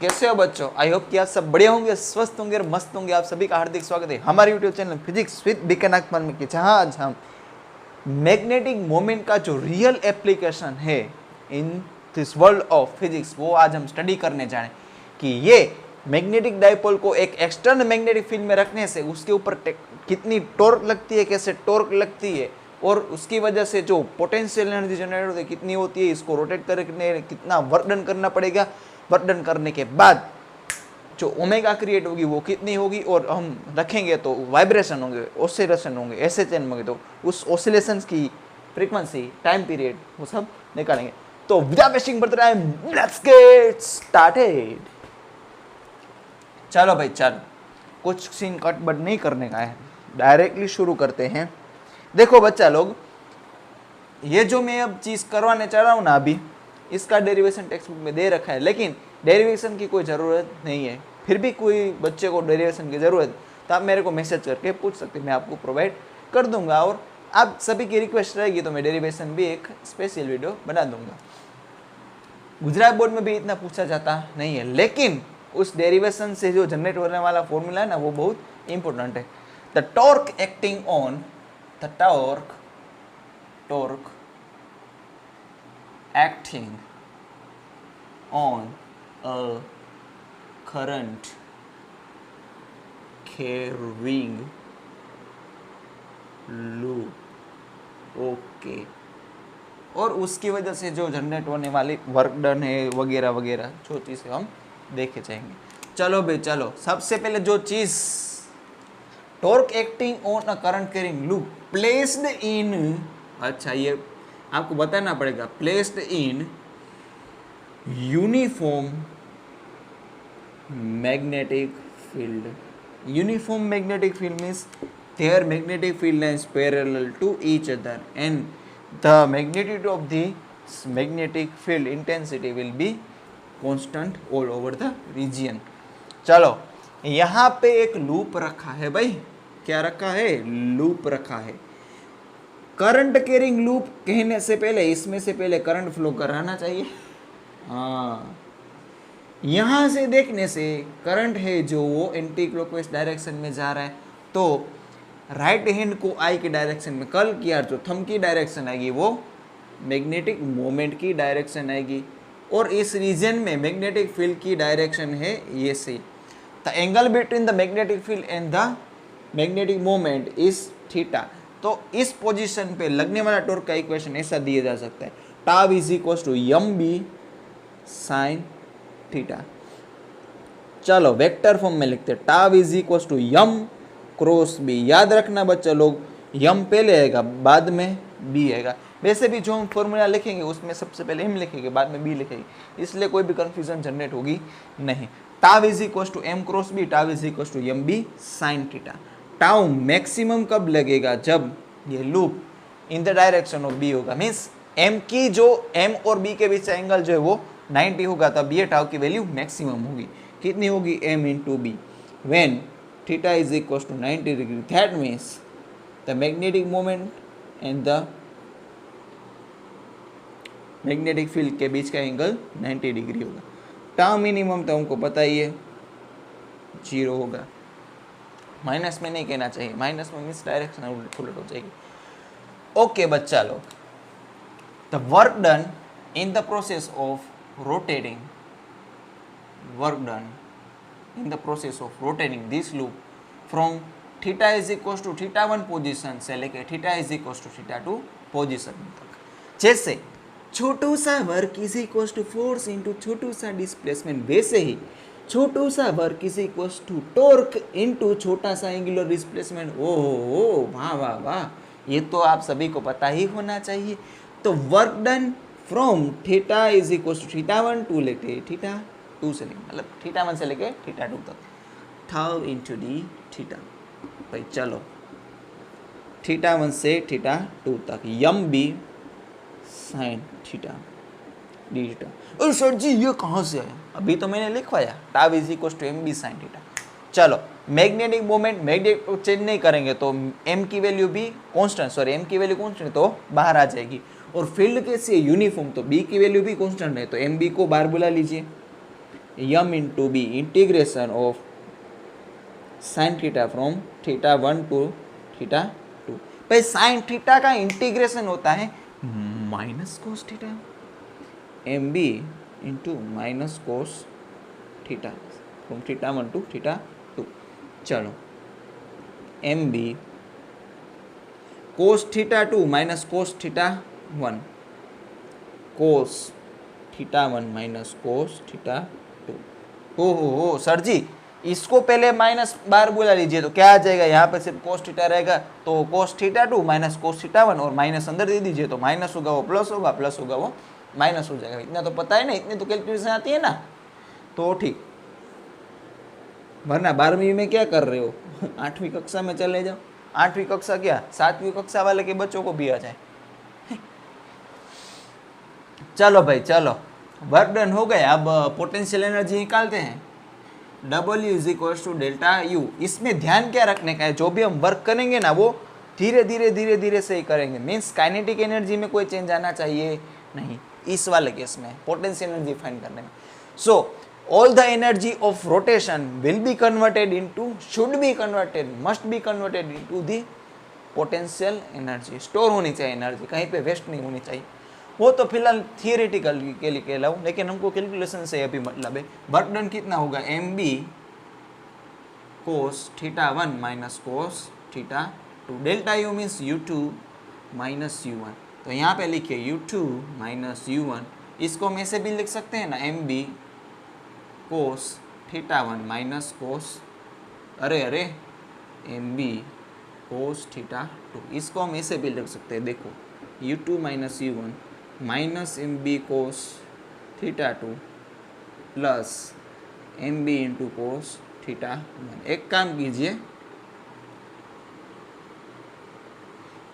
कैसे हो बच्चों? आई होप कि आप सब बढ़िया होंगे, स्वस्थ होंगे और मस्त होंगे। आप सभी का हार्दिक स्वागत है हमारे YouTube channel Physics with BK में, जहां आज हम मैग्नेटिक मोमेंट का जो रियल एप्लीकेशन है in this world of physics वो आज हम स्टडी करने जा रहे हैं कि ये मैग्नेटिक डाइपोल को एक एक्सटर्नल मैग्नेटिक फील्ड में रखने से उसके ऊपर कितनी टॉर्क लगती है, कैसे टॉर्क लगती है और उसकी वजह से जो पोटेंशियल एनर्जी जनरेट होती है कितनी होती है, इसको रोटेट करने कितना वर्क डन करना पड़ेगा, वर्क डन करने के बाद जो ओमेगा क्रिएट होगी वो कितनी होगी और हम रखेंगे तो वाइब्रेशन होंगे, ऑसिलेशन होंगे, ऐसे चेन होंगे तो उस ऑसिलेशंस की फ्रीक्वेंसी, टाइम पीरियड वो सब निकालेंगे। तो without wasting further time let's get started. चलो भाई चलो, कुछ सीन कट बट नहीं करने का है, डायरेक्टली शुरू करते हैं। देखो बच्चा लोग, ये जो मैं अब चीज करवाने चाह रहा हूं ना, अभी इसका डेरिवेशन टेक्स्ट बुक में दे रखा है, लेकिन डेरिवेशन की कोई ज़रूरत नहीं है। फिर भी कोई बच्चे को डेरिवेशन की ज़रूरत तो आप मेरे को मैसेज करके पूछ सकते हैं, मैं आपको प्रोवाइड कर दूंगा। और आप सभी की रिक्वेस्ट रहेगी तो मैं डेरिवेशन भी एक स्पेशल वीडियो बना दूंगा। गुजरात बोर्ड में भी इतना पूछा जाता नहीं है, लेकिन उस डेरिवेशन से जो जनरेट होने वाला फॉर्मूला है ना, वो बहुत इंपॉर्टेंट है। The torque acting on the torque acting on a current carrying loop। Okay, और उसकी वजह से जो जनरेट होने वाली वर्क डन है वगैरह वगैरह जो चीज़ें हम देखे जाएंगे। चलो भाई चलो, सबसे पहले जो चीज़ torque acting on a current carrying loop placed in, अच्छा ये आपको बताना पड़ेगा, placed in uniform magnetic field. Uniform magnetic field means their magnetic field lines parallel to each other and the magnitude of the magnetic field intensity will be constant all over the region। चलो यहाँ पे एक loop रखा है भाई, क्या रखा है? लूप रखा है। करंट कैरिंग लूप कहने से पहले इसमें से पहले करंट फ्लो कराना चाहिए। हाँ, यहाँ से देखने से करंट है जो वो एंटी क्लॉकवाइज डायरेक्शन में जा रहा है, तो राइट हैंड को आई की डायरेक्शन में कर्ल किया, जो थंब की डायरेक्शन आएगी वो मैग्नेटिक मोमेंट की डायरेक्शन आएगी, और इस रीजन में मैग्नेटिक फील्ड की डायरेक्शन है ये से। The angle between the magnetic field and the magnetic moment is theta. तो इस पोजीशन पे लगने वाला टॉर्क का इक्वेशन ऐसा दिया जा सकता है, tau is equal to M B sine theta. चलो वेक्टर फॉर्म में लिखते हैं, tau is equal to M cross B. याद रखना बच्चा लोग, यम पहले आएगा बाद में बी आएगा। वैसे भी जो हम फॉर्मूला लिखेंगे उसमें सबसे पहले एम लिखेंगे बाद में बी लिखेंगे, इसलिए कोई भी कंफ्यूजन जनरेट होगी नहीं। Tau is equal to M cross B, tau is equal to M B sine theta. Tau maximum कब लगेगा? जब ये loop in the direction of B होगा, मीन्स एम की जो एम और बी के बीच एंगल जो है वो 90 होगा, तब ये टाउ की वैल्यू मैक्सिमम होगी। कितनी होगी? M into B. When theta is equals to 90 degree, that means the magnetic moment and the magnetic field के बीच का एंगल 90 डिग्री होगा। टाउ मिनिमम तो हमको पता ही है 0 होगा, माइनस में नहीं कहना चाहिए, माइनस में मीन्स डायरेक्शन उलट हो जाएगी। ओके बच्चा लोग, the work done in the process of rotating, work done in the process of rotating this loop from theta is equals to theta 1 position से लेके theta is equals to theta 2 position तक। जैसे छोटू सा work is equals to force into छोटू सा displacement, वैसे ही छोटू सा work is equals to torque into छोटा सा एंगुलर डिस्प्लेसमेंट। ओहो वाह वाह वाह, ये तो आप सभी को पता ही होना चाहिए। तो work done from theta is equals to theta 1 to लेके थीटा 2 से लेके, मतलब थीटा 1 से लेके थीटा 2 तक, टाउ इंटू डी थीटा। भाई चलो थीटा 1 से थीटा 2 तक M B sine theta D theta. अरे सर जी ये कहाँ से आया? अभी तो मैंने लिखवाया, tau is equal to M B sine theta. चलो मैग्नेटिक मोमेंट मैग्नेट को चेंज नहीं करेंगे तो एम की वैल्यू भी कांस्टेंट, सॉरी एम की वैल्यू कांस्टेंट तो बाहर आ जाएगी, और फील्ड कैसी है? यूनिफॉर्म, तो बी की वैल्यू भी कांस्टेंट है, तो एम बी को बाहर बुला लीजिए। M into B integration of sine theta from theta 1 to theta 2। भाई साइन थीटा का इंटीग्रेशन होता है minus cos theta, M B into minus cos theta from theta 1 to theta 2। चलो M B cos theta 2 minus cos theta 1, cos theta 1 minus cos theta 2। हो sir जी, इसको पहले minus बार बुला लीजिए तो क्या आ जाएगा, यहाँ पे सिर्फ कोस थीटा रहेगा, तो cos theta 2 minus cos theta 1 और माइनस अंदर दे दीजिए, तो माइनस होगा वो प्लस होगा, प्लस होगा वो माइनस हो जाएगा। इतना तो पता है ना, इतनी तो कैलकुलेशन आती है ना, तो ठीक। वरना 12वीं में क्या कर रहे हो 8वीं कक्षा में चले जाओ। 8वीं कक्षा क्या 7वीं कक्षा वाले के बच्चों को भी आ जाए। चलो भाई चलो, वर्क डन हो गया। अब पोटेंशियल एनर्जी निकालते हैं। W is equal to delta U. इसमें ध्यान क्या रखने का है, जो भी हम वर्क करेंगे ना वो धीरे धीरे से ही करेंगे। मीन्स काइनेटिक एनर्जी में कोई चेंज आना चाहिए नहीं इस वाले केस में, पोटेंशियल एनर्जी फाइंड करने में। सो all the energy of rotation will be converted into, should be converted, must be converted into the potential energy। Store होनी चाहिए एनर्जी, कहीं पे वेस्ट नहीं होनी चाहिए। वो तो फिलहाल थियोरेटिकल के लिए कहलाऊँ, लेकिन हमको कैलकुलेशन से अभी मतलब है। वर्क डन कितना होगा, M B cos theta 1 minus cos theta 2। Delta U means U2 minus U1, तो यहाँ पे लिखिए U2 माइनस U1। इसको हम ऐसे भी लिख सकते हैं ना, M B cos theta 1 minus cos, अरे एम बी कोस थीटा 2। इसको हम ऐसे भी लिख सकते हैं, देखो U2 minus U1 minus M B cos theta 2 plus M B into cos theta 1। एक काम कीजिए,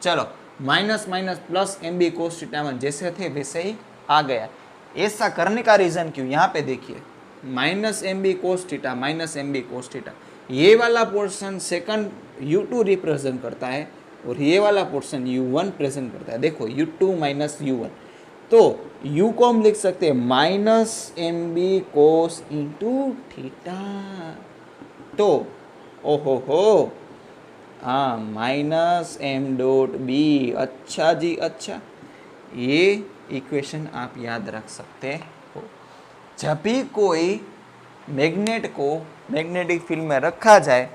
चलो minus minus plus M B cos theta 1 जैसे थे वैसे ही आ गया। ऐसा करने का रीज़न क्यों, यहाँ पे देखिए minus M B cos theta minus M B cos theta, ये वाला पोर्शन सेकंड U2 रिप्रेजेंट करता है और ये वाला पोर्शन U1 प्रेजेंट करता है। देखो U2 माइनस U1, तो U को हम लिख सकते हैं माइनस एम बी कोस इंटू थीटा, तो ओहो हो हाँ माइनस एम डॉट बी। अच्छा जी अच्छा, ये इक्वेशन आप याद रख सकते हो। जब भी कोई मैग्नेट को मैग्नेटिक फील्ड में रखा जाए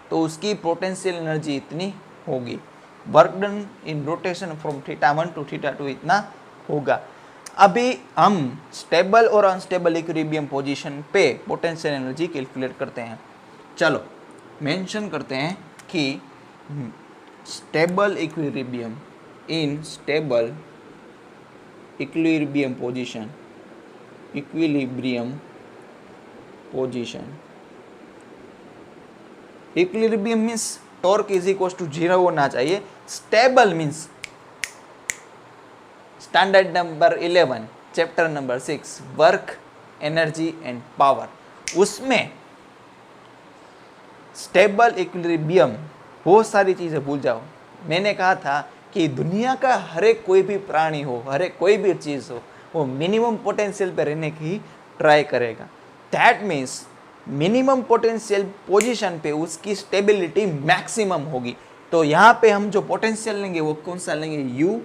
तो उसकी पोटेंशियल एनर्जी इतनी होगी, work done in rotation from theta 1 to theta 2 इतना होगा। अभी हम स्टेबल और अनस्टेबल इक्विलिब्रियम पोजीशन पे पोटेंशियल एनर्जी कैलकुलेट करते हैं। चलो मेंशन करते हैं कि stable equilibrium, in stable equilibrium position, equilibrium position, equilibrium means torque is equal to 0 होना चाहिए। Stable means standard number 11 chapter number 6 work energy and power, उसमें स्टेबल इक्विलिब्रियम, बहुत सारी चीजें भूल जाओ। मैंने कहा था कि दुनिया का हर एक कोई भी प्राणी हो, हर एक कोई भी चीज हो, वो मिनिमम पोटेंशियल पे रहने की ट्राई करेगा। That means minimum potential position पे उसकी स्टेबिलिटी मैक्सिमम होगी। तो यहाँ पे हम जो पोटेंशियल लेंगे वो कौन सा लेंगे, U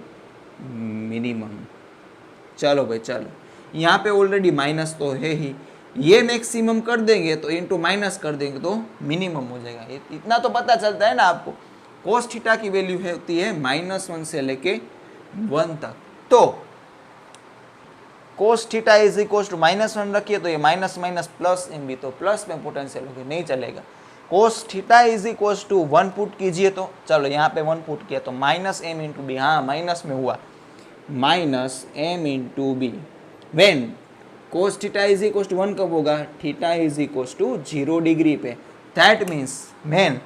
मिनिमम। चलो भाई चलो, यहाँ पे ऑलरेडी माइनस तो है ही, ये मैक्सिमम कर देंगे तो इनटू माइनस कर देंगे तो मिनिमम हो जाएगा। इतना तो पता चलता है ना आपको। कोस थीटा की वैल्यू होती है -1 से लेके 1 तक, तो cos theta is equal to -1 रखिए तो ये minus minus plus M B, तो प्लस में पोटेंशियल होगी, नहीं चलेगा। Cos theta is equal to 1 put कीजिए, तो चलो यहाँ पे 1 पुट किया तो माइनस एम इंटू बी, हाँ माइनस में हुआ, minus M into B. When cos theta is equal to 1 कब होगा, theta is equal to 0 degree पे। That means man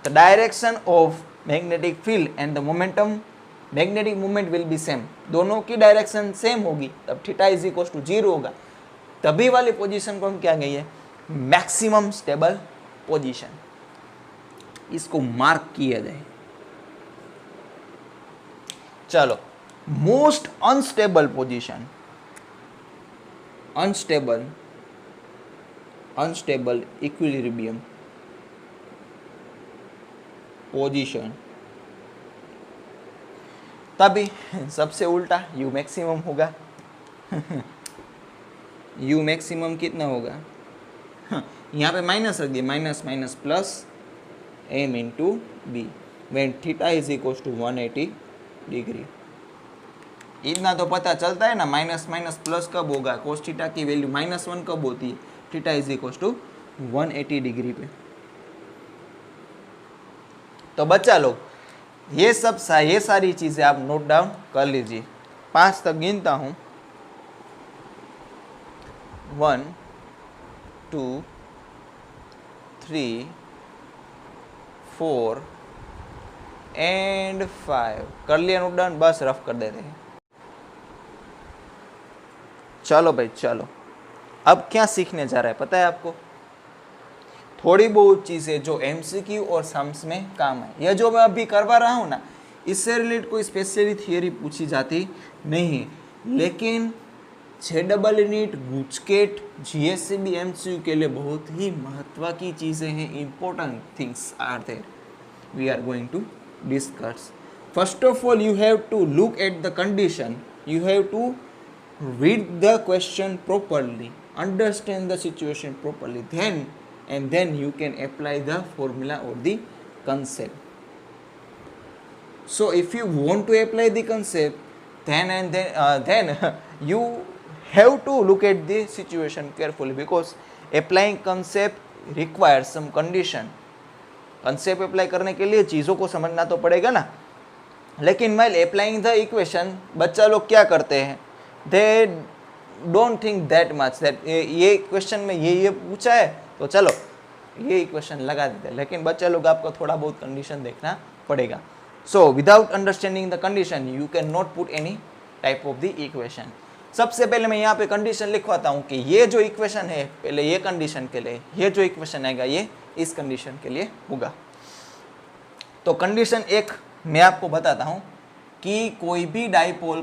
the direction of magnetic field and the momentum, magnetic movement will be same, दोनों की direction same होगी, तब theta is equal to 0 होगा। तभी वाली पोजीशन को हम क्या कहिए, मैक्सिमम स्टेबल पोजीशन। इसको मार्क किया जाए। चलो most unstable position, unstable unstable equilibrium position, तभी सबसे उल्टा u मैक्सिमम होगा। u मैक्सिमम कितना होगा, यहाँ पे माइनस रख दिए, minus minus plus m into B when theta is equal to 180 degree. इतना तो पता चलता है ना, माइनस माइनस प्लस कब होगा, कोस थीटा की वैल्यू -1 कब होती है, theta is equal to 180 degree पे। तो बच्चा लोग ये सारी चीजें आप नोट डाउन कर लीजिए। 5 तक गिनता हूं, 1 2 3 4 एंड 5। कर लिया नोट डाउन, बस रफ कर देते हैं। चलो भाई चलो, अब क्या सीखने जा रहा है पता है आपको, थोड़ी बहुत चीज़ें जो एमसीक्यू और सम्स में काम है। यह जो मैं अभी करवा रहा हूँ ना, इससे रिलेटेड कोई स्पेशली थियरी पूछी जाती नहीं, लेकिन JEE नीट, गुचकेट, GSCB एमसीक्यू के लिए बहुत ही महत्व की चीज़ें हैं, important things are there, we are going to discuss. First of all you have to look at the condition, you have to read the question properly, understand the situation properly, then you can apply the formula or the concept. So if you want to apply the concept, then you have to look at the situation carefully, because applying concept requires some condition. concept apply करने के लिए चीज़ों को समझना तो पड़ेगा ना। लेकिन while applying the equation, बच्चा लोग क्या करते हैं, they don't think that much that ये क्वेश्चन में ये पूछा है तो चलो ये इक्वेशन लगा देते हैं, लेकिन बच्चा लोग आपको थोड़ा बहुत कंडीशन देखना पड़ेगा। So without understanding the condition you can not put any type of the equation. सबसे पहले मैं यहाँ पे कंडीशन लिखवाता हूँ कि ये जो इक्वेशन है पहले ये कंडीशन के लिए, ये जो इक्वेशन आएगा ये इस कंडीशन के लिए होगा। तो कंडीशन 1 मैं आपको बताता हूँ कि कोई भी डाइपोल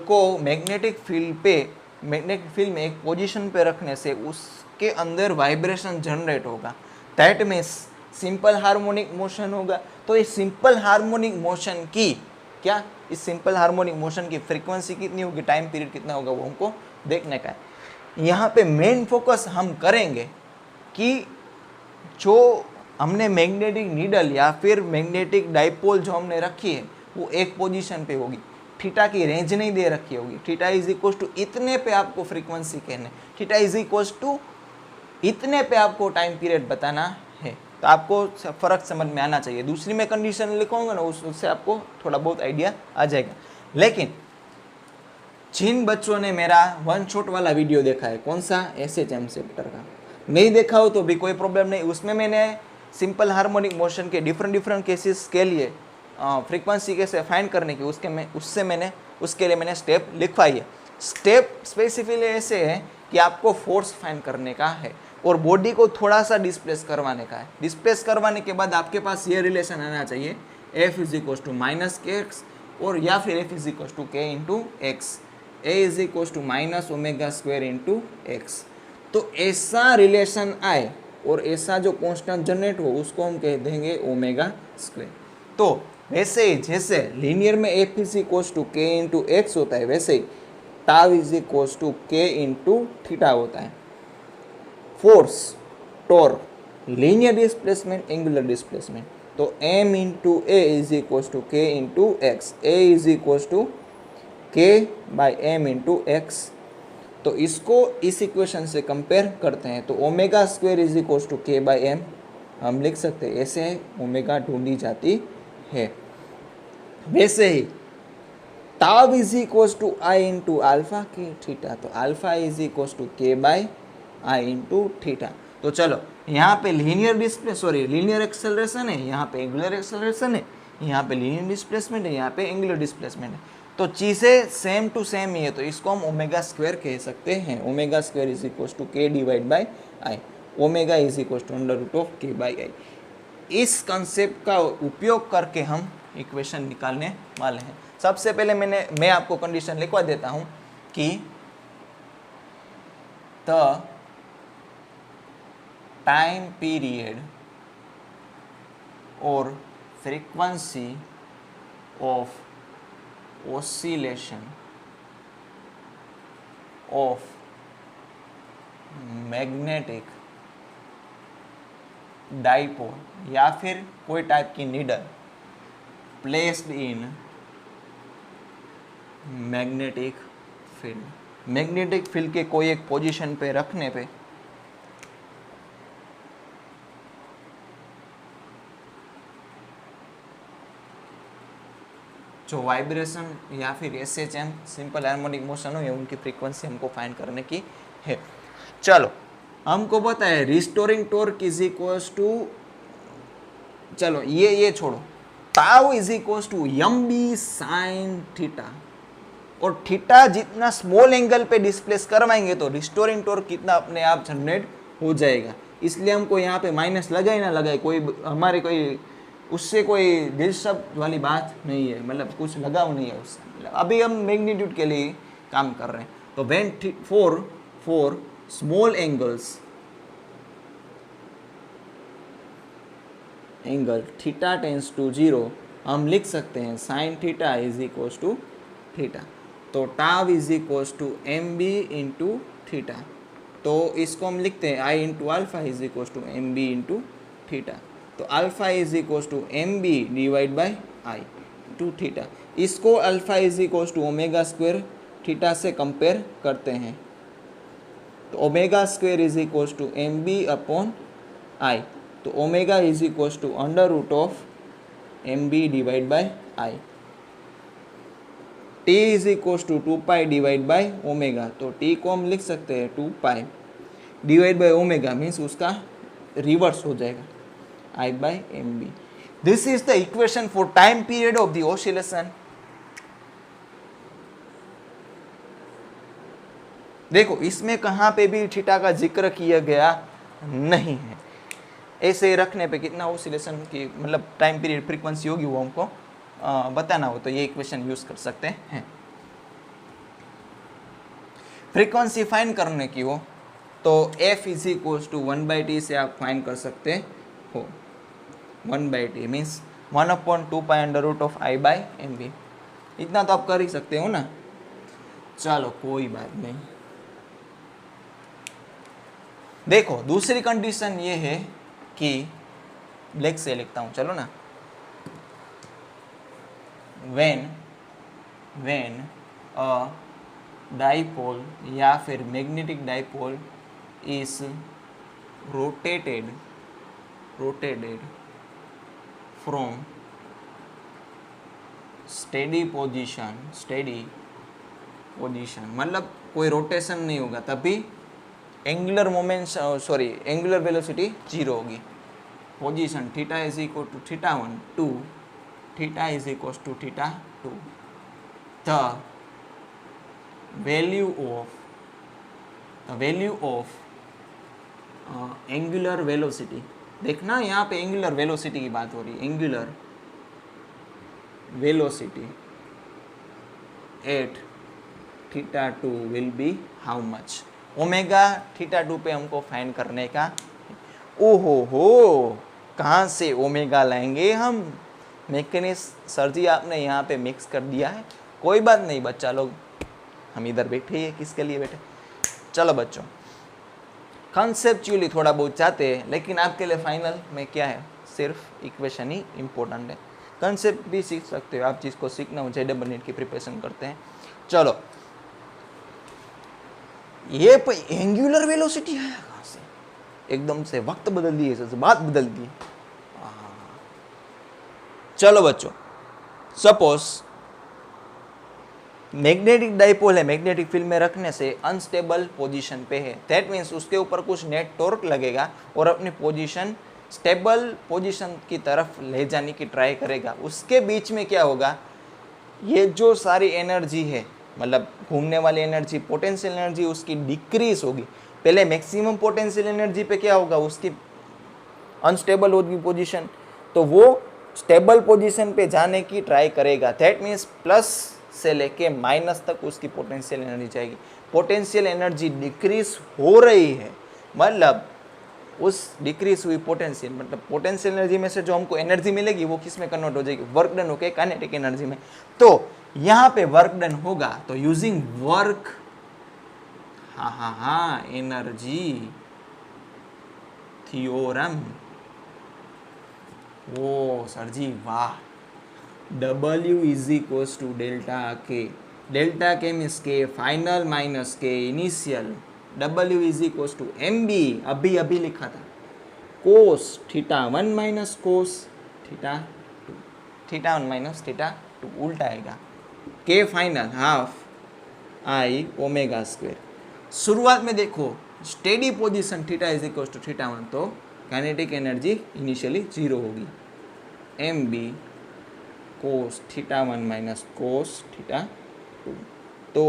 को मैग्नेटिक फील्ड में एक पोजीशन पे रखने से उसके अंदर वाइब्रेशन जनरेट होगा, that means simple harmonic motion होगा। तो इस सिंपल हार्मोनिक मोशन की फ्रीक्वेंसी कितनी होगी, टाइम पीरियड कितना होगा, वो हमको देखने का है। यहाँ पे मेन फोकस हम करेंगे कि जो हमने मैग्नेटिक नीडल या फिर मैग्नेटिक डाइपोल जो हमने रखी है वो एक पोजीशन पे होगी, थीटा की रेंज नहीं दे रखी होगी, थीटा इज इक्वल टू इतने पे आपको फ्रीक्वेंसी कहने, थीटा इज इक्वल टू इतने पे आपको टाइम पीरियड बताना है। तो आपको फ़र्क समझ में आना चाहिए। दूसरी मैं कंडीशन लिखूंगा ना, उससे आपको थोड़ा बहुत आइडिया आ जाएगा। लेकिन जिन बच्चों ने मेरा वन शॉट वाला वीडियो देखा है, कौन सा, SHM चैप्टर का, नहीं देखा हो तो भी कोई प्रॉब्लम नहीं, उसमें मैंने सिंपल हार्मोनिक मोशन के डिफरेंट केसेस के लिए फ्रीक्वेंसी कैसे फाइंड करने की उसके लिए मैंने स्टेप लिखवाई है। स्टेप स्पेसिफिकली ऐसे है कि आपको फोर्स फाइंड करने का है और बॉडी को थोड़ा सा डिस्प्लेस करवाने का है। डिस्प्लेस करवाने के बाद आपके पास ये रिलेशन आना चाहिए, F is equal to minus kx और या फिर F is equal to k into x, A is equal to minus omega square into x. तो ऐसा रिलेशन आए और ऐसा जो कॉन्स्टेंट जनरेट हो उसको हम कह देंगे ओमेगा स्क्वायर। तो वैसे ही जैसे लीनियर में F is equal to k into x होता है, वैसे ही tau is equal to k into theta होता है। Force, torque, linear displacement, angular displacement, तो m into a is equal to k into x, a is equal to k by m into x. तो इसको इस equation से compare करते हैं तो omega square is equal to k by m हम लिख सकते हैं, ऐसे ओमेगा ढूंढी जाती है। वैसे ही tau is equal to I into alpha के थीटा, तो alpha is equal to k by I into theta. तो चलो यहाँ पे लीनियर एक्सेलरेशन है, यहाँ पे एंगुलर एक्सेलरेशन है, यहाँ पे लीनियर डिस्प्लेसमेंट है, यहाँ पे एंगुलर डिस्प्लेसमेंट है। तो चीज़ें सेम टू सेम ही है, तो इसको हम ओमेगा स्क्वायर कह सकते हैं। Omega square is equal to k divide by I, omega is equal to under root of k by I. इस कंसेप्ट का उपयोग करके हम इक्वेशन निकालने वाले हैं। सबसे पहले मैं आपको कंडीशन लिखवा देता हूँ कि द टाइम पीरियड और frequency of oscillation of magnetic dipole या फिर कोई टाइप की needle placed in magnetic field. Magnetic field के कोई एक पोजीशन पे रखने पे जो वाइब्रेशन या फिर SHM सिंपल हार्मोनिक मोशन हो या उनकी फ्रीक्वेंसी हमको फाइंड करने की है। चलो हमको पता है restoring torque is equals to, चलो ये छोड़ो, tau is equals to mb sin theta, और थीटा जितना स्मॉल एंगल पे डिस्प्लेस करवाएंगे तो रिस्टोरिंग टॉर्क कितना अपने आप जनरेट हो जाएगा। इसलिए हमको यहाँ पे माइनस लगाए ना लगाए, कोई हमारे कोई उससे कोई दिलचस्प वाली बात नहीं है, मतलब कुछ लगाव नहीं है उससे, मतलब अभी हम मैग्नीट्यूड के लिए काम कर रहे हैं। तो when for small angle theta tends to 0 हम लिख सकते हैं sine theta is equals to theta. तो tau is equals to M B into theta, तो इसको हम लिखते हैं I into alpha is equals to M B into theta. तो alpha is equals to M B divide by I to theta. इसको alpha is equals to omega square theta से compare करते हैं, तो omega square is equals to M B upon I, तो omega is equals to under root of M B divide by I. T is equals to 2 pi divide by omega, तो T को हम लिख सकते हैं 2 pi divide by omega, means उसका reverse हो जाएगा I by mb. This is the equation for time period of the oscillation. देखो इसमें कहाँ पे भी थीटा का जिक्र किया गया नहीं है। ऐसे रखने पे कितना ओसिलेशन की मतलब टाइम पीरियड फ्रीक्वेंसी होगी वो हमको बताना हो तो ये इक्वेशन यूज कर सकते हैं। फ्रीक्वेंसी फाइंड करने की हो तो f is equals to 1/t से आप फाइंड कर सकते हो। 1/t means 1/2 pi under root of I by M B, इतना तो आप कर ही सकते हो ना। चलो कोई बात नहीं। देखो दूसरी कंडीशन ये है कि ब्लैक से लिखता हूं, चलो ना। व्हेन अ डाइपोल या फिर magnetic dipole is rotated from steady position मतलब कोई रोटेशन नहीं होगा तभी एंगुलर मोमेंट एंगुलर वेलोसिटी 0 होगी। Position theta is equal to theta 1 2 theta is equal to theta 2। The value of angular velocity, देखना यहाँ पे एंगुलर वेलोसिटी की बात हो रही है। Angular velocity at theta 2 will be how much, omega theta 2 पे हमको फाइंड करने का। ओहो हो, कहाँ से ओमेगा लाएंगे हम? मैकेनिस्ट सर जी आपने यहाँ पे मिक्स कर दिया है। कोई बात नहीं बच्चा लोग, हम इधर बैठे हैं किसके लिए बैठे। चलो बच्चों कंसेप्चुअली थोड़ा बहुत चाहते हैं, लेकिन आपके लिए फाइनल में क्या है, सिर्फ इक्वेशन ही इम्पोर्टेंट है। कंसेप्ट भी सीख सकते हो आप, जिसको सीखना हो जेडबल नीट की प्रिपरेशन करते हैं। चलो ये एंगुलर वेलोसिटी है कहाँ से, एकदम से वक्त बदल दिए, बात बदल दी। चलो बच्चों सपोज मैग्नेटिक डाइपोल है, मैग्नेटिक फील्ड में रखने से अनस्टेबल पोजीशन पे है, दैट मीन्स उसके ऊपर कुछ नेट टॉर्क लगेगा और अपनी पोजीशन स्टेबल पोजीशन की तरफ ले जाने की ट्राई करेगा। उसके बीच में क्या होगा, ये जो सारी एनर्जी है मतलब घूमने वाली एनर्जी, पोटेंशियल एनर्जी उसकी डिक्रीज होगी। पहले मैक्सिमम पोटेंशियल एनर्जी पे क्या होगा, उसकी अनस्टेबल होगी पोजीशन, तो वो स्टेबल पोजीशन पे जाने की ट्राई करेगा, दैट मीन्स प्लस से लेके माइनस तक उसकी पोटेंशियल एनर्जी जाएगी। पोटेंशियल एनर्जी डिक्रीज हो रही है, मतलब उस डिक्रीज हुई पोटेंशियल, मतलब पोटेंशियल एनर्जी में से जो हमको एनर्जी मिलेगी वो किस में कन्वर्ट हो जाएगी, वर्क डन होके काइनेटिक एनर्जी में। तो यहाँ पे वर्क डन होगा तो यूजिंग वर्क, एनर्जी थियोरम। ओ सर जी वाह। W is equals to delta K, delta K means K final minus K initial, W is equals to M B, अभी लिखा था, cos theta 1 minus cos theta 2, theta 1 minus theta 2 उल्टा आएगा, K final half I omega square. शुरुआत में देखो steady position theta is equals to theta 1, तो kinetic energy initially 0 होगी, M B cos theta 1 minus cos theta 2। तो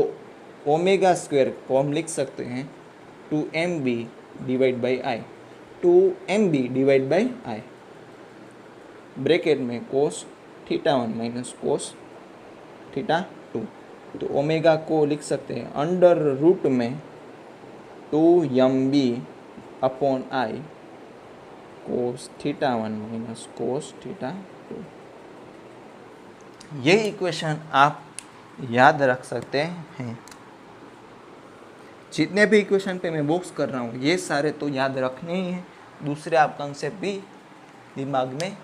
omega square को हम लिख सकते हैं 2mb divide by I, 2mb divide by I, bracket में cos theta 1 minus cos theta 2। तो ओमेगा को लिख सकते हैं अंडर रूट में 2mb upon I cos theta 1 minus cos theta 2। ये इक्वेशन आप याद रख सकते हैं। जितने भी इक्वेशन पे मैं बॉक्स कर रहा हूँ ये सारे तो याद रखने ही हैं, दूसरे आप कंसेप्ट भी दिमाग में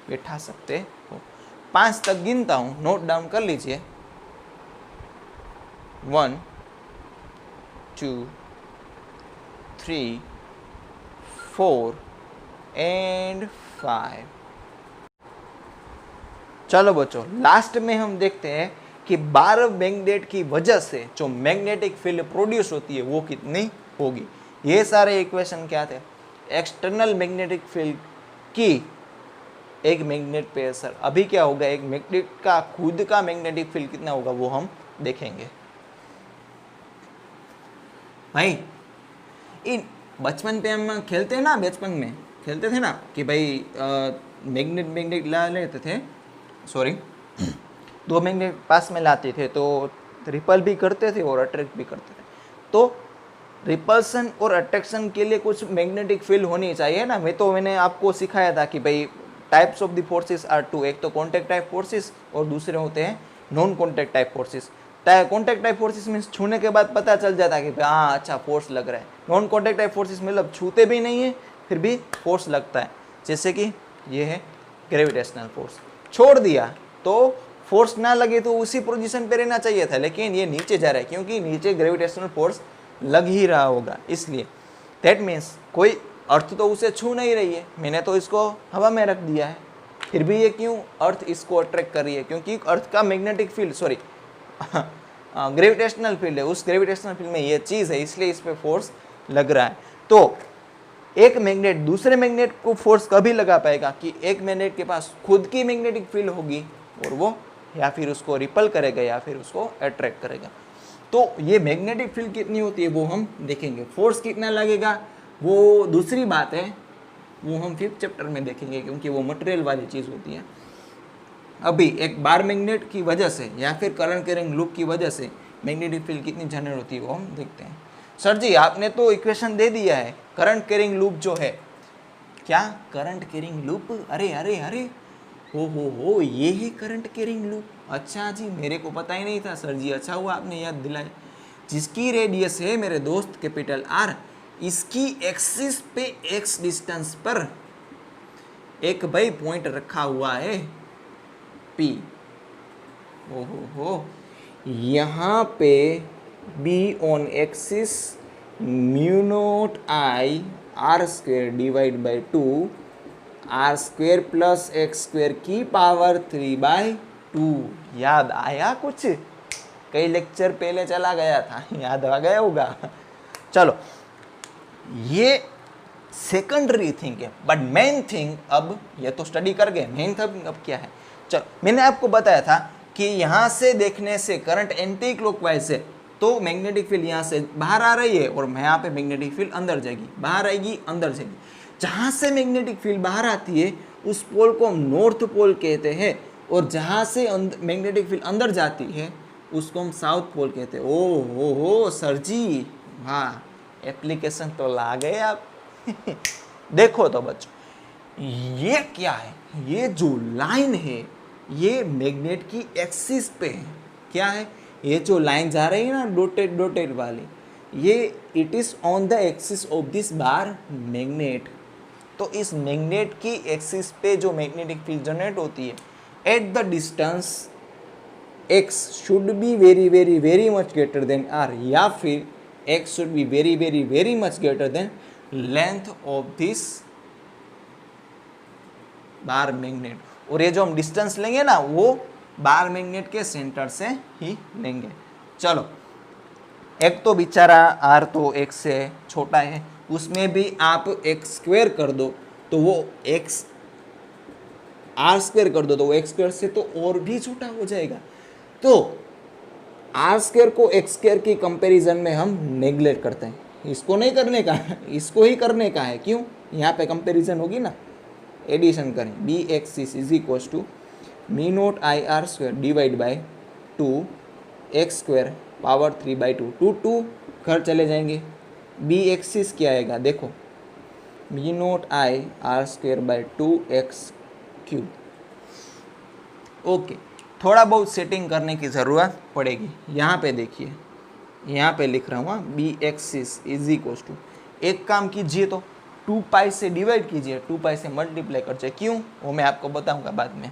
बैठा सकते हो। 5 तक गिनता हूँ, नोट डाउन कर लीजिए। 1 2 3 4 एंड 5। चलो बच्चों लास्ट में हम देखते हैं कि 12 मैग्नेट की वजह से जो मैग्नेटिक फील्ड प्रोड्यूस होती है वो कितनी होगी। ये सारे इक्वेशन क्या थे, एक्सटर्नल मैग्नेटिक फील्ड की एक मैग्नेट पे असर। अभी क्या होगा, एक मैग्नेट का खुद का मैग्नेटिक फील्ड कितना होगा वो हम देखेंगे। भाई इन बचपन पे हम खेलते हैं ना, बचपन में खेलते थे ना कि भाई मैग्नेट ला लेते थे, सॉरी 2 मैग्नेट पास में लाते थे तो रिपल भी करते थे और अट्रैक्ट भी करते थे। तो रिपल्सन और अट्रैक्शन के लिए कुछ मैग्नेटिक फील्ड होनी चाहिए ना। मैंने आपको सिखाया था कि भाई types of the forces are 2, एक तो कॉन्टैक्ट टाइप फोर्सेस और दूसरे होते हैं non contact type forces. Contact type forces means छूने के बाद पता चल जाता है कि हाँ अच्छा फोर्स लग रहा है। नॉन कॉन्टैक्ट टाइप फोर्सेस मतलब छूते भी नहीं है फिर भी फोर्स लगता है, जैसे कि ये है ग्रेविटेशनल फोर्स। छोड़ दिया तो फोर्स ना लगे तो उसी पोजीशन पे रहना चाहिए था, लेकिन ये नीचे जा रहा है क्योंकि नीचे ग्रेविटेशनल फोर्स लग ही रहा होगा, इसलिए दैट मीन्स कोई अर्थ तो उसे छू नहीं रही है। मैंने तो इसको हवा में रख दिया है, फिर भी ये क्यों अर्थ इसको अट्रैक्ट कर रही है, क्योंकि अर्थ का magnetic field sorry gravitational field है, उस ग्रेविटेशनल फील्ड में ये चीज़ है, इसलिए इस पर फोर्स लग रहा है। तो एक मैग्नेट दूसरे मैग्नेट को फोर्स कभी लगा पाएगा कि एक मैग्नेट के पास खुद की मैग्नेटिक फील्ड होगी और वो या फिर उसको रिपल करेगा या फिर उसको अट्रैक्ट करेगा। तो ये मैग्नेटिक फील्ड कितनी होती है वो हम देखेंगे, फोर्स कितना लगेगा वो दूसरी बात है, वो हम 5th चैप्टर में देखेंगे क्योंकि वो मटेरियल वाली चीज़ होती है। अभी एक बार मैग्नेट की वजह से या फिर करंट कैरिंग लूप की वजह से मैग्नेटिक फील्ड कितनी जनरेट होती है वो हम देखते हैं। सर जी आपने तो इक्वेशन दे दिया है, करंट कैरिंग लूप जो है, क्या करंट कैरिंग लूप, अरे अरे अरे हो ये है करंट कैरिंग लूप। अच्छा जी मेरे को पता ही नहीं था सर जी, अच्छा हुआ आपने याद दिलाया। जिसकी रेडियस है मेरे दोस्त कैपिटल आर, इसकी एक्सिस पे एक्स डिस्टेंस पर एक भाई पॉइंट रखा हुआ है पी। हो यहाँ पे B on axis mu not I R square divide by 2 R square plus x square की पावर 3/2। याद आया कुछ, कई लेक्चर पहले चला गया था, याद आ गया होगा। चलो ये सेकेंडरी थिंग है, बट मेन थिंग अब ये तो स्टडी कर गए, मेन थिंग अब क्या है। चलो मैंने आपको बताया था कि यहाँ से देखने से करंट एंटी क्लॉकवाइज है तो मैग्नेटिक फील्ड यहाँ से बाहर आ रही है और यहाँ पे मैग्नेटिक फील्ड अंदर जाएगी, बाहर आएगी अंदर जाएगी। जहाँ से मैग्नेटिक फील्ड बाहर आती है उस पोल को हम नॉर्थ पोल कहते हैं और जहाँ से मैग्नेटिक फील्ड अंदर जाती है उसको हम साउथ पोल कहते हैं। ओ हो सर जी, हाँ एप्लीकेशन तो ला गए आप। देखो तो बच्चों, ये क्या है, ये जो लाइन है ये मैग्नेट की एक्सिस पे है। क्या है, ये जो लाइन जा रही है ना डॉटेड डॉटेड वाली, ये it is on the axis of this bar magnet. तो इस मैग्नेट की एक्सिस पे जो मैग्नेटिक फील्ड जनरेट होती है at the distance x should be very very very much greater then r, या फिर x should be very very very much greater then length of this bar magnet. और ये जो हम डिस्टेंस लेंगे ना वो बार मैग्नेट के सेंटर से ही लेंगे। चलो, एक तो बेचारा r तो x से छोटा है, उसमें भी आप x स्क्वायर कर दो तो वो x r स्क्वायर कर दो तो वो x स्क्वायर से तो और भी छोटा हो जाएगा। तो r स्क्वायर को x स्क्वायर की कंपैरिजन में हम नेग्लेक्ट करते हैं, इसको नहीं करने का है, इसको ही करने का है। क्यों, यहाँ पे कंपैरिजन होगी ना, एडिशन करें B x is equal to mu not I R square divide by 2 x square power 3/2, 2 घर चले जाएंगे, बी एक्सिस क्या आएगा देखो, mu not I R square by 2x cube. Okay, थोड़ा बहुत सेटिंग करने की ज़रूरत पड़ेगी। यहाँ पे देखिए, यहाँ पे लिख रहा हूँ B axis is equal to, एक काम कीजिए तो 2 पाई से डिवाइड कीजिए, 2 पाई से मल्टीप्लाई कर, क्यों वो मैं आपको बताऊंगा बाद में।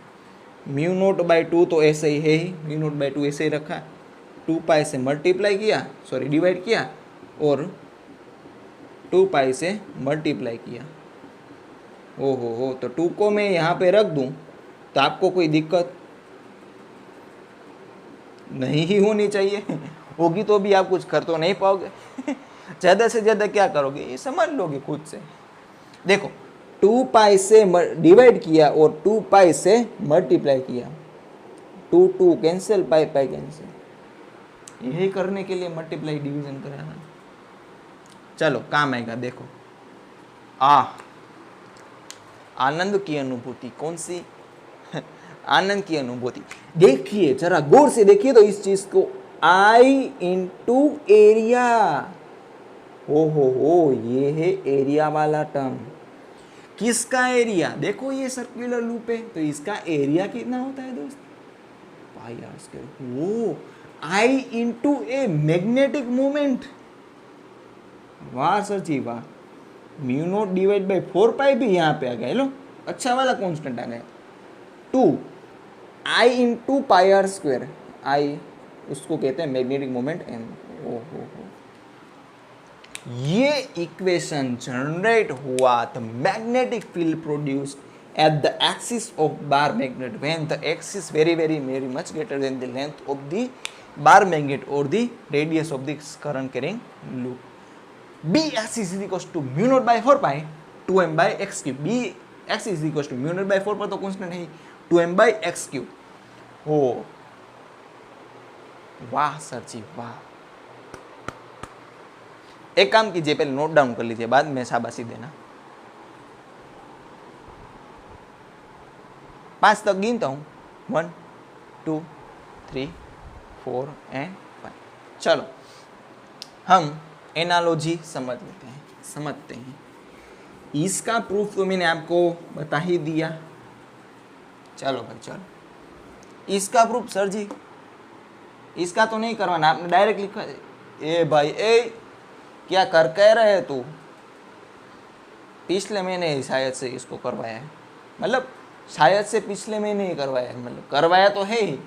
म्यू नोट बाई 2 तो ऐसे ही है ही, म्यू नोट बाई 2 ऐसे ही रखा, 2 पाई से मल्टीप्लाई किया, सॉरी डिवाइड किया, और 2 पाई से मल्टीप्लाई किया। ओहो हो, तो 2 को मैं यहाँ पे रख दूँ तो आपको कोई दिक्कत नहीं ही होनी चाहिए। होगी तो भी आप कुछ कर तो नहीं पाओगे। ज़्यादा से ज़्यादा क्या करोगे ये समझ लोगे खुद से। देखो 2 पाई से डिवाइड किया और 2 पाई से मल्टीप्लाई किया, 2 कैंसिल, पाई कैंसिल, यही करने के लिए मल्टीप्लाई डिवीजन कराना। चलो काम आएगा। देखो आनंद की अनुभूति, कौन सी आनंद की अनुभूति, देखिए जरा गौर से देखिए तो इस चीज को, आई इंटू एरिया, हो ये है एरिया वाला टर्म। किसका एरिया, देखो ये सर्कुलर लूप है तो इसका एरिया कितना होता है दोस्त, पाई आर स्क्वायर। वो I into a magnetic moment, वाह सर जी वाह। Mu not divide by 4 pi भी यहाँ पे आ गया, लो अच्छा वाला कॉन्स्टेंट आ गया। 2 I into pi R square, I उसको कहते हैं मैग्नेटिक मोमेंट एम। हो ये इक्वेशन जनरेट हुआ the magnetic field produced at the axis of bar magnet when the axis very very very much greater than the length of the bar magnet और the radius of the current carrying loop. B axis is equal to mu not by 4 pi 2m by x cube. B axis is equal to mu not by 4 पर तो constant है 2m by x cube. हो वाह sir ji वाह। एक काम कीजिए, पहले नोट डाउन कर लीजिए, बाद में शाबाशी देना। 5 तक गिनता हूँ, 1 2 3 4 एंड 5। चलो हम एनालॉजी समझते हैं। इसका प्रूफ तो मैंने आपको बता ही दिया। चलो भाई चलो, इसका प्रूफ सर जी इसका तो नहीं करवाना, आपने डायरेक्ट लिखा। ए भाई ए क्या कर कह रहे तू, पिछले महीने ही शायद से इसको करवाया है, मतलब शायद से पिछले महीने ही करवाया है, मतलब करवाया तो है ही,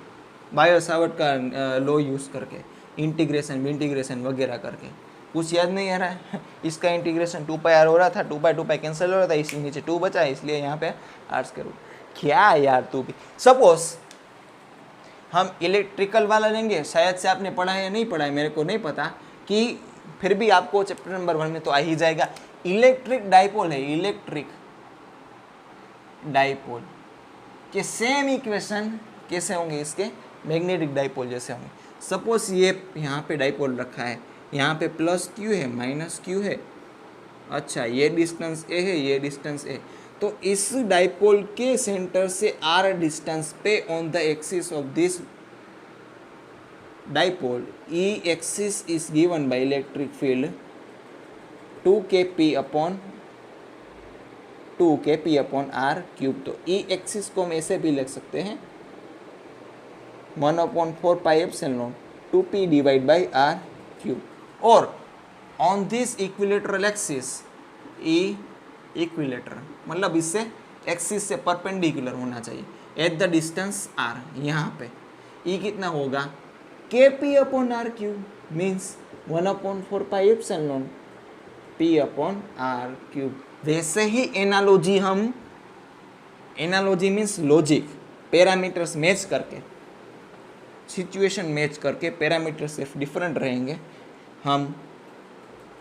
बायो सावर्ट का लॉ यूज़ करके इंटीग्रेशन वगैरह करके। कुछ याद नहीं आ रहा है। इसका इंटीग्रेशन 2 पाई आर हो रहा था, 2 पाई कैंसिल हो रहा था, इसलिए नीचे 2 बचा, इसलिए यहाँ पे आर्ट्स करूँ। क्या यार तू भी। सपोज हम इलेक्ट्रिकल वाला लेंगे, शायद से आपने पढ़ा है या नहीं पढ़ा है मेरे को नहीं पता, कि फिर भी आपको चैप्टर नंबर 1 में तो आ ही जाएगा। इलेक्ट्रिक डाइपोल है, इलेक्ट्रिक डाइपोल के सेम इक्वेशन कैसे होंगे इसके, मैग्नेटिक डाइपोल जैसे होंगे। सपोज ये यहाँ पे डाइपोल रखा है, यहाँ पे प्लस क्यू है माइनस क्यू है, अच्छा ये डिस्टेंस ए है, ये डिस्टेंस ए। तो इस डाइपोल के सेंटर से r डिस्टेंस पे on the axis of this dipole E axis is given by electric field 2kp upon r cube. तो E एक्सिस को हम ऐसे भी लिख सकते हैं 1/4 pi epsilon 2p divide by r cube. और on this equilateral axis E equator मतलब इससे एक्सिस से परपेंडिकुलर होना चाहिए एट द डिस्टेंस r। यहाँ पे E कितना होगा kp upon r cube means 1/4 pi epsilon p upon r cube. वैसे ही analogy means logic, parameters match करके, सिचुएशन मैच करके, पैरामीटर सिर्फ डिफरेंट रहेंगे, हम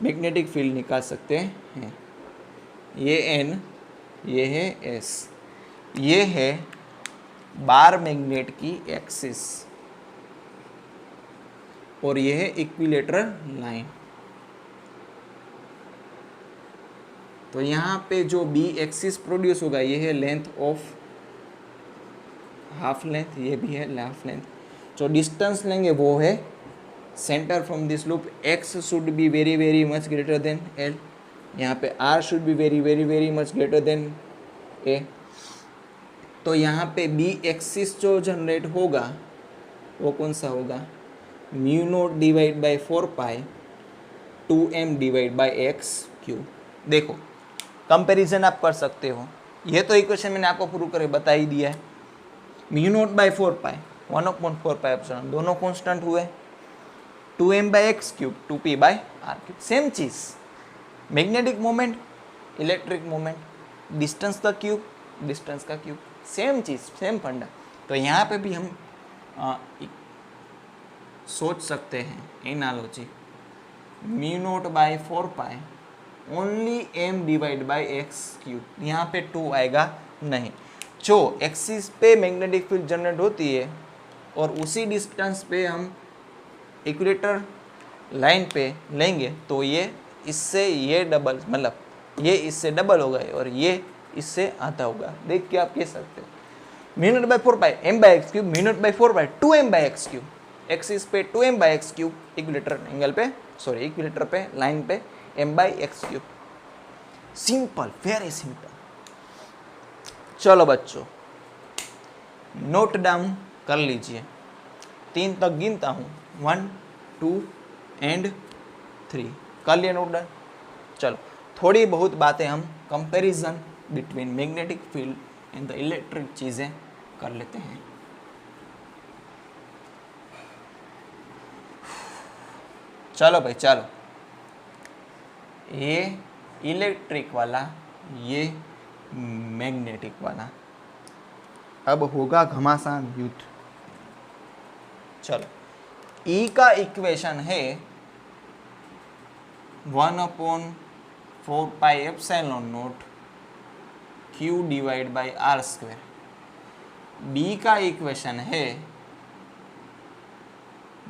मैग्नेटिक फील्ड निकाल सकते हैं। ये n, ये है s, ये है बार मैग्नेट की एक्सिस और ये है इक्विलेटरल लाइन। तो यहाँ पे जो बी एक्सिस प्रोड्यूस होगा ये है लेंथ ऑफ हाफ लेंथ, ये भी है हाफ लेंथ। जो डिस्टेंस लेंगे वो है centre from this loop x should be very very much greater then l, यहाँ पे r should be very very very much greater then a। तो यहाँ पे बी एक्सिस जो जनरेट होगा वो कौन सा होगा, mu not divide by 4 pi 2m divide by x cube. देखो कंपैरिजन आप कर सकते हो, ये तो इक्वेशन मैंने आपको प्रूव करके बता ही दिया है। Mu not by 4 pi 1/4 pi epsilon दोनों कांस्टेंट हुए, 2m by x cube 2p by R cube same चीज। Magnetic moment electric moment, distance का क्यूब सेम चीज, सेम फंडा। तो यहाँ पे भी हम सोच सकते हैं analogy mu not by 4 pi only m divide by x cube, यहाँ पे 2 आएगा नहीं। जो एक्सिस पे मैग्नेटिक फील्ड जनरेट होती है और उसी डिस्टेंस पे हम इक्वेटर लाइन पे लेंगे तो ये इससे ये डबल, मतलब ये इससे डबल होगा और ये इससे आधा होगा। देख के आप कह सकते हो mu not by 4 pi m by x cube, mu not by 4 pi 2m by x cube, axis पे 2m by x cube, equator angle पे इक्वेटर पे लाइन पे m by x cube. Simple, very simple. चलो बच्चों note down कर लीजिए, 3 तक गिनता हूँ, 1 2 एंड 3 कर लिया नोट डाउन। चलो थोड़ी बहुत बातें हम comparison between magnetic field and the electric चीज़ें कर लेते हैं। चलो भाई चलो, ये इलेक्ट्रिक वाला, ये मैग्नेटिक वाला, अब होगा घमासान युद्ध। चलो E का इक्वेशन है 1/4 pi epsilon not Q divide by R square. B का इक्वेशन है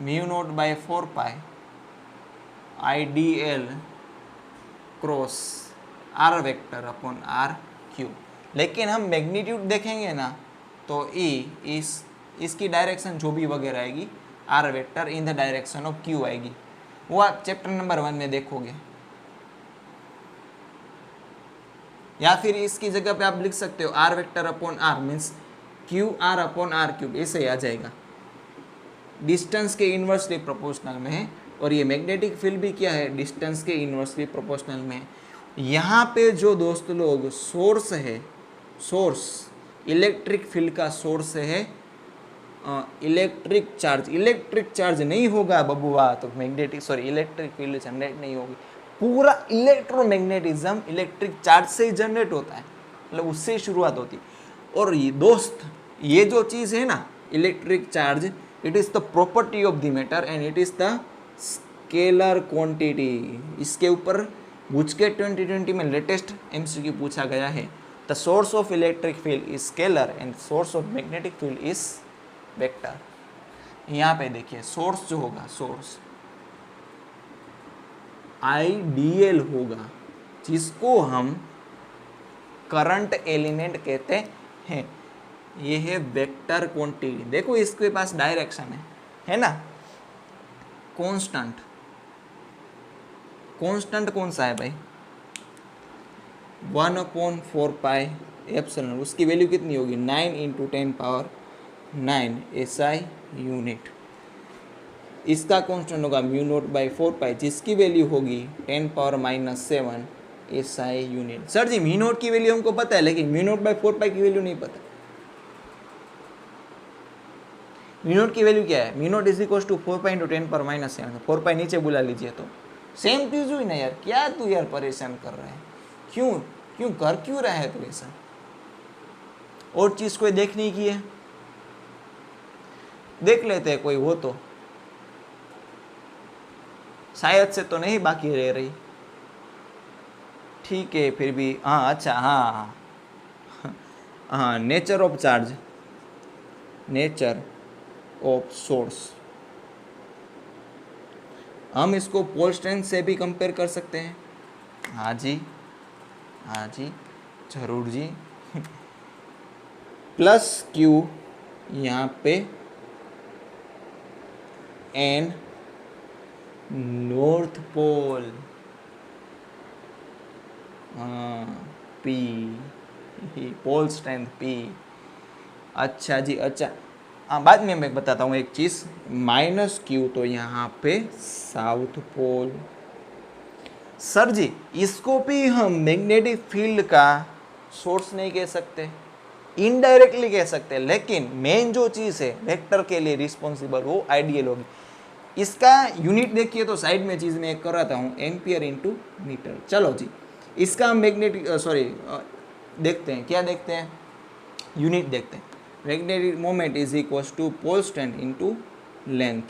mu not by 4 pi IDL cross R vector upon R cube. लेकिन हम मैग्नीट्यूड देखेंगे ना तो E इसकी डायरेक्शन जो भी वगैरह आएगी R vector in the direction of Q आएगी, वो आप चैप्टर नंबर 1 में देखोगे। या फिर इसकी जगह पे आप लिख सकते हो R vector upon R means Q R upon R cube, ऐसे ही आ जाएगा। डिस्टेंस के इन्वर्सली प्रोपोर्शनल में है और ये मैग्नेटिक फील्ड भी क्या है, डिस्टेंस के इन्वर्सली प्रोपोर्शनल में है। यहाँ पे जो दोस्त लोग सोर्स है, सोर्स इलेक्ट्रिक फील्ड का सोर्स है इलेक्ट्रिक चार्ज नहीं होगा बबुआ तो इलेक्ट्रिक फील्ड जनरेट नहीं होगी। पूरा इलेक्ट्रोमैग्नेटिज्म इलेक्ट्रिक चार्ज से ही जनरेट होता है, मतलब उससे ही शुरुआत होती है। और ये दोस्त ये जो चीज़ है ना electric charge, it is the property of the matter and it is the scalar quantity. इसके ऊपर बुचके 2020 में लेटेस्ट एमसीक्यू पूछा गया है। The source of electric field is scalar and source of magnetic field is vector. यहाँ पे देखिए source जो होगा, सोर्स आईडीएल होगा जिसको हम करंट एलिमेंट कहते हैं। ये है वेक्टर क्वांटिटी। देखो इसके पास डायरेक्शन है ना। कांस्टेंट, कांस्टेंट कौन सा है भाई? 1/4 पाई एप्सिलॉन। उसकी वैल्यू कितनी होगी? 9 × 10⁹ SI यूनिट। इसका कांस्टेंट होगा μ0/4 पाई, जिसकी वैल्यू होगी 10⁻⁻7 SI यूनिट। सर जी μ0 की वैल्यू हमको पता है, लेकिन μ0/4 पाई की वैल्यू नहीं पता। μ0 की वैल्यू क्या है? μ0 = 4 पाई × 10⁻⁷। 4 पाई नीचे बुला लीजिए तो सेम चीज हुई ना यार। क्या तू यार परेशान कर रहा है? क्यों कर क्यों रहा है तू ऐसा? और चीज कोई देखने की है? देख लेते हैं, कोई हो तो। शायद से तो नहीं बाकी रह रही। ठीक है फिर भी। हाँ अच्छा, हाँ nature of charge, nature of source. हम इसको पोल स्ट्रेंथ से भी कंपेयर कर सकते हैं। हाँ जी जरूर जी। +Q यहाँ पे N north pole, P pole strength P। अच्छा जी अच्छा। बाद में मैं बताता हूँ एक चीज़। -Q तो यहाँ पे साउथ पोल। सर जी इसको भी हम मैग्नेटिक फील्ड का सोर्स नहीं कह सकते, इनडायरेक्टली कह सकते, लेकिन मेन जो चीज़ है वेक्टर के लिए रिस्पॉन्सिबल वो आइडियल होगी। इसका यूनिट देखिए तो साइड में चीज़ मैं एक कराता हूँ, एम्पियर × मीटर। चलो जी इसका मैग्नेटिक देखते हैं। क्या देखते हैं? यूनिट देखते हैं। Magnetic moment = pole strength × length.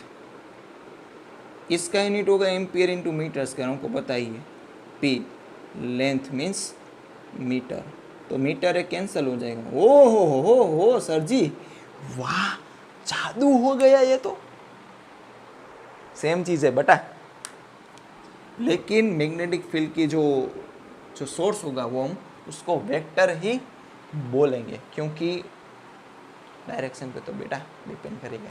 इसका यूनिट होगा एम्पियर × मीटर्स का, हमको पता ही है। P लेंथ मीन्स मीटर, तो मीटर एक कैंसिल हो जाएगा। ओ हो सर जी, वाह जादू हो गया ये तो। सेम चीज़ है बेटा, लेकिन मैग्नेटिक फील्ड की जो सोर्स होगा वो हम उसको वेक्टर ही बोलेंगे, क्योंकि डायरेक्शन पे तो बेटा डिपेंड करेगा।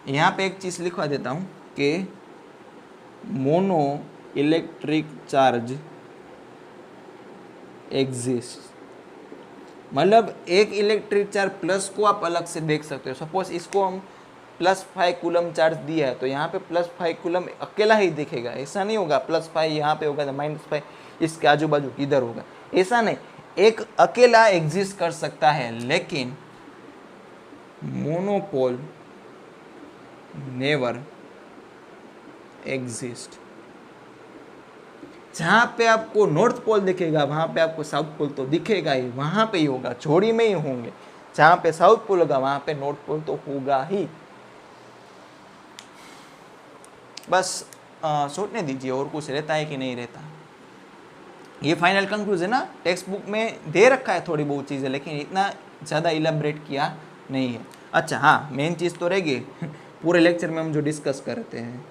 यहाँ पे एक चीज़ लिखवा देता हूँ कि मोनो इलेक्ट्रिक चार्ज एग्जिस्ट, मतलब एक इलेक्ट्रिक चार्ज प्लस को आप अलग से देख सकते हो। सपोज इसको हम +5 कूलम चार्ज दिया है तो यहाँ पे +5 कूलम अकेला ही दिखेगा। ऐसा नहीं होगा +5 यहाँ पे होगा तो -5 इसके आजू बाजू किधर होगा, ऐसा नहीं। एक अकेला एग्जिस्ट कर सकता है, लेकिन मोनोपोल नेवर एग्जिस्ट। जहाँ पे आपको नॉर्थ पोल दिखेगा वहाँ पे आपको साउथ पोल तो दिखेगा ही, वहाँ पे ही होगा, जोड़ी में ही होंगे। जहाँ पे साउथ पोल होगा वहाँ पे नॉर्थ पोल तो होगा ही। बस सोचने दीजिए और कुछ रहता है कि नहीं रहता। ये फाइनल कंक्लूजन ना टेक्स्ट बुक में दे रखा है थोड़ी बहुत चीज़ें, लेकिन इतना ज़्यादा इलेबरेट किया नहीं है। अच्छा हाँ, मेन चीज़ तो रहेगी पूरे लेक्चर में हम जो डिस्कस करते हैं,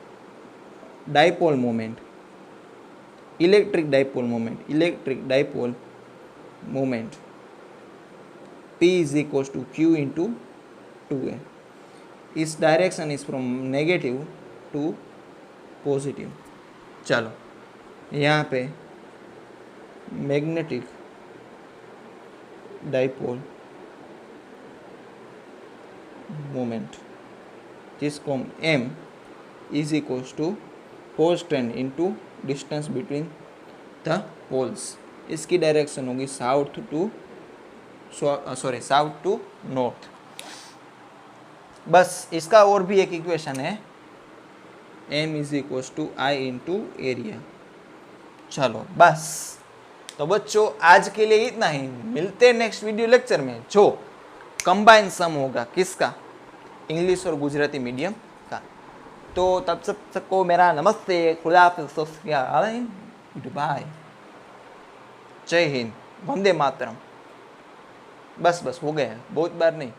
dipole moment, electric dipole moment P = Q × 2A। इस direction is from negative to positive. चलो यहाँ पे मैग्नेटिक डाइपोल मोमेंट, जिसको हम M = pole strength × distance between the poles, इसकी डायरेक्शन होगी साउथ टू नॉर्थ। बस इसका और भी एक इक्वेशन है, M = I × एरिया। चलो बस, तो बच्चों आज के लिए इतना ही। मिलते हैं नेक्स्ट वीडियो लेक्चर में, जो कंबाइन सम होगा किसका, इंग्लिश और गुजराती मीडियम का। तो तब सबको मेरा नमस्ते, खुदा हाफिज़, गुड बाय, जय हिंद, वंदे मातरम। बस हो गया, बहुत बार नहीं।